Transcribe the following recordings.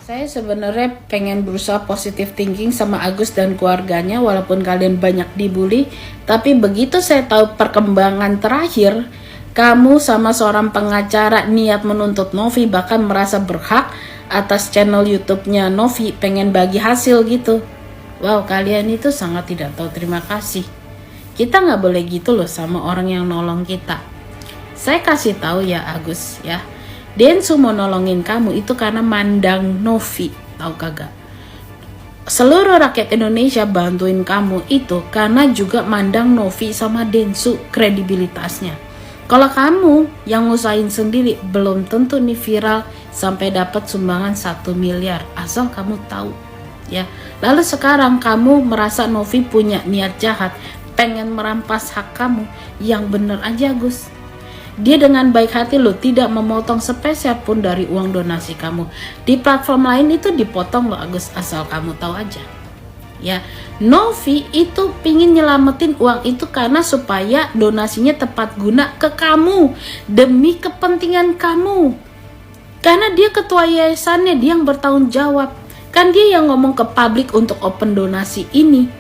Saya sebenarnya pengen berusaha positive thinking sama Agus dan keluarganya walaupun kalian banyak dibully. Tapi begitu saya tahu perkembangan terakhir, kamu sama seorang pengacara niat menuntut Novi, bahkan merasa berhak atas channel YouTube-nya Novi, pengen bagi hasil gitu. Wow, kalian itu sangat tidak tahu terima kasih. Kita nggak boleh gitu loh sama orang yang nolong kita. Saya kasih tahu ya Agus ya. Densu mau nolongin kamu itu karena mandang Novi, tahu kagak? Seluruh rakyat Indonesia bantuin kamu itu karena juga mandang Novi sama Densu kredibilitasnya. Kalau kamu yang ngusahain sendiri belum tentu nih viral sampai dapat sumbangan 1 miliar, asal kamu tahu ya. Lalu sekarang kamu merasa Novi punya niat jahat, pengen merampas hak kamu, yang bener aja Gus. Dia dengan baik hati loh tidak memotong sepeser pun dari uang donasi kamu. Di platform lain itu dipotong loh Agus, asal kamu tahu aja. Ya, Novi itu pingin nyelamatin uang itu karena supaya donasinya tepat guna ke kamu, demi kepentingan kamu. Karena dia ketua yayasannya, dia yang bertanggung jawab. Kan dia yang ngomong ke publik untuk open donasi ini.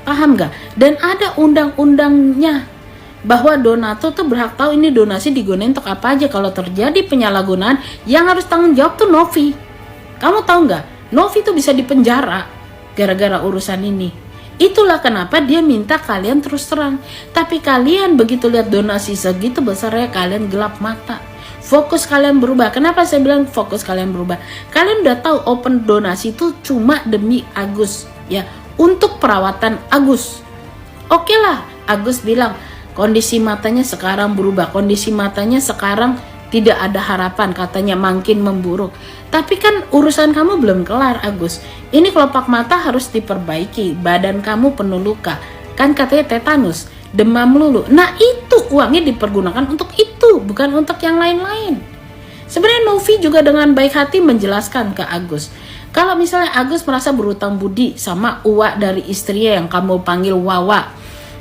Paham gak? Dan ada undang-undangnya bahwa donatur tuh berhak tahu ini donasi digunain untuk apa aja. Kalau terjadi penyalahgunaan, yang harus tanggung jawab tuh Novi. Kamu tahu nggak? Novi tuh bisa dipenjara gara-gara urusan ini. Itulah kenapa dia minta kalian terus terang. Tapi kalian begitu lihat donasi segitu besarnya, kalian gelap mata. Fokus kalian berubah. Kenapa saya bilang fokus kalian berubah? Kalian udah tahu open donasi itu cuma demi Agus, ya, untuk perawatan Agus. Oke lah, Agus bilang kondisi matanya sekarang berubah, kondisi matanya sekarang tidak ada harapan, katanya makin memburuk. Tapi kan urusan kamu belum kelar Agus. Ini kelopak mata harus diperbaiki, badan kamu penuh luka, kan katanya tetanus, demam lulu. Nah itu uangnya dipergunakan untuk itu, bukan untuk yang lain-lain. Sebenarnya Novi juga dengan baik hati menjelaskan ke Agus, kalau misalnya Agus merasa berutang budi sama Uwa dari istrinya yang kamu panggil Wawa,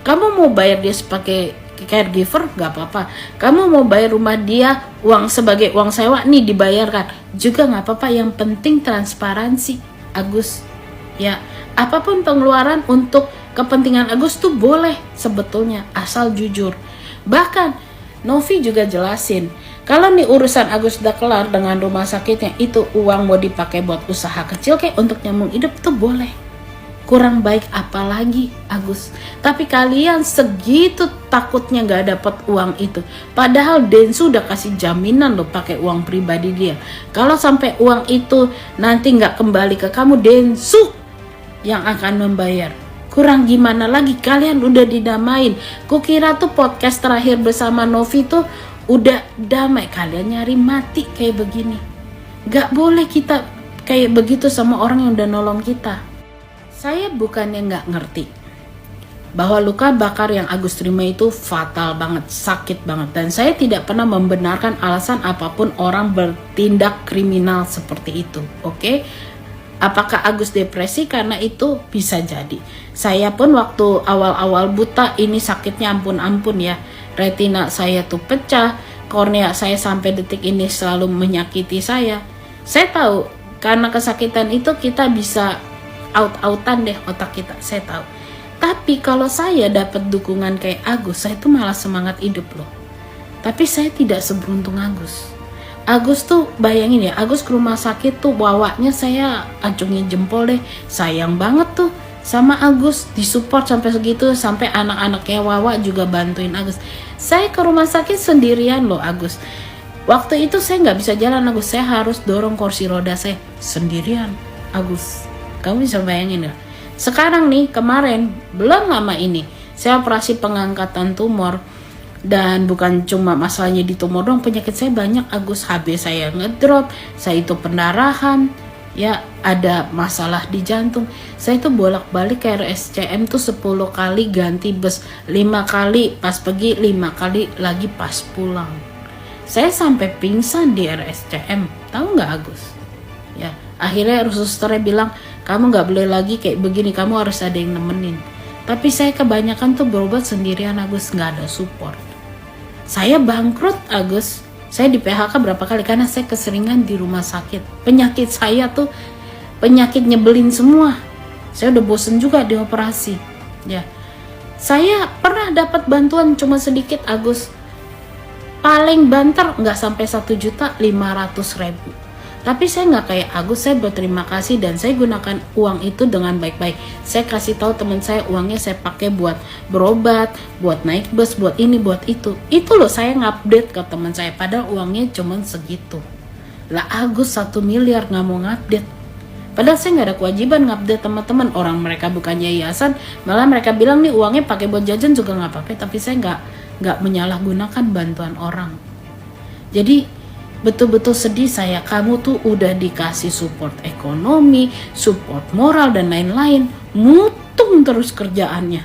kamu mau bayar dia sebagai caregiver gak apa-apa. Kamu mau bayar rumah dia uang sebagai uang sewa nih dibayarkan juga gak apa-apa. Yang penting transparansi Agus. Ya, apapun pengeluaran untuk kepentingan Agus tuh boleh sebetulnya asal jujur. Bahkan Novi juga jelasin kalau nih urusan Agus udah kelar dengan rumah sakitnya, itu uang mau dipakai buat usaha kecil kayak untuk nyambung hidup tuh boleh. Kurang baik apalagi Agus. Tapi kalian segitu takutnya gak dapat uang itu. Padahal Densu udah kasih jaminan loh pakai uang pribadi dia. Kalau sampai uang itu nanti gak kembali ke kamu, Densu yang akan membayar. Kurang gimana lagi, kalian udah didamain. Kukira tuh podcast terakhir bersama Novi tuh udah damai. Kalian nyari mati kayak begini. Gak boleh kita kayak begitu sama orang yang udah nolong kita. Saya bukannya nggak ngerti bahwa luka bakar yang Agus terima itu fatal banget, sakit banget. Dan saya tidak pernah membenarkan alasan apapun orang bertindak kriminal seperti itu. Oke? Apakah Agus depresi karena itu? Bisa jadi. Saya pun waktu awal-awal buta ini sakitnya ampun-ampun ya. Retina saya tuh pecah, kornea saya sampai detik ini selalu menyakiti saya. Saya tahu karena kesakitan itu kita bisa out-outan deh otak kita, saya tahu. Tapi kalau saya dapat dukungan kayak Agus, saya tuh malah semangat hidup loh. Tapi saya tidak seberuntung Agus. Agus tuh bayangin ya, Agus ke rumah sakit tuh bawanya saya acungin jempol deh. Sayang banget tuh sama Agus, disupport sampai segitu, sampai anak-anaknya Wawa juga bantuin Agus. Saya ke rumah sakit sendirian loh Agus. Waktu itu saya nggak bisa jalan Agus, saya harus dorong kursi roda saya sendirian Agus. Kamu bisa bayangin ya. Sekarang nih, kemarin belum lama ini saya operasi pengangkatan tumor. Dan bukan cuma masalahnya di tumor doang, penyakit saya banyak Agus. HB saya ngedrop, saya itu pendarahan, ya ada masalah di jantung. Saya itu bolak-balik ke RSCM tuh 10 kali ganti bus, 5 kali pas pergi, 5 kali lagi pas pulang. Saya sampai pingsan di RSCM, tahu nggak Agus? Ya, akhirnya susternya bilang, kamu gak boleh lagi kayak begini, kamu harus ada yang nemenin. Tapi saya kebanyakan tuh berobat sendirian Agus, gak ada support. Saya bangkrut Agus, Saya di PHK berapa kali karena saya keseringan di rumah sakit. Penyakit saya tuh penyakit nyebelin semua. Saya udah bosen juga dioperasi. Ya, saya pernah dapat bantuan cuma sedikit, Agus. Paling banter nggak sampai 1.500.000. Tapi saya nggak kayak Agus, saya berterima kasih dan saya gunakan uang itu dengan baik-baik. Saya kasih tahu teman saya uangnya saya pakai buat berobat, buat naik bus, buat ini, buat itu. Itu loh saya ngupdate ke teman saya, padahal uangnya cuma segitu. Lah Agus 1 miliar nggak mau ngupdate. Padahal saya nggak ada kewajiban ngupdate teman-teman. Orang mereka bukan yayasan, malah mereka bilang nih uangnya pakai buat jajan juga nggak apa-apa. Tapi saya nggak menyalahgunakan bantuan orang. Jadi betul-betul sedih saya, kamu tuh udah dikasih support ekonomi, support moral dan lain-lain, mutung terus kerjaannya.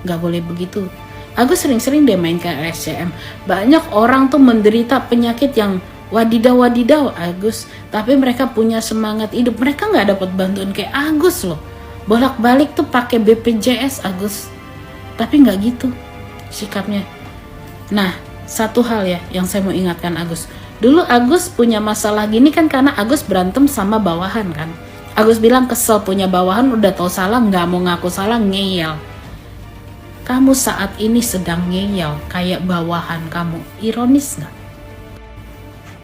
Gak boleh begitu. Agus sering-sering deh main ke RSCM. Banyak orang tuh menderita penyakit yang wadidaw Agus, tapi mereka punya semangat hidup. Mereka gak dapat bantuan kayak Agus loh. Bolak-balik tuh pakai BPJS Agus, tapi gak gitu sikapnya. Nah, satu hal ya yang saya mau ingatkan Agus. Dulu Agus punya masalah gini kan karena Agus berantem sama bawahan kan. Agus bilang kesel punya bawahan, udah tahu salah nggak mau ngaku salah, ngeyel. Kamu saat ini sedang ngeyel kayak bawahan kamu. Ironis nggak?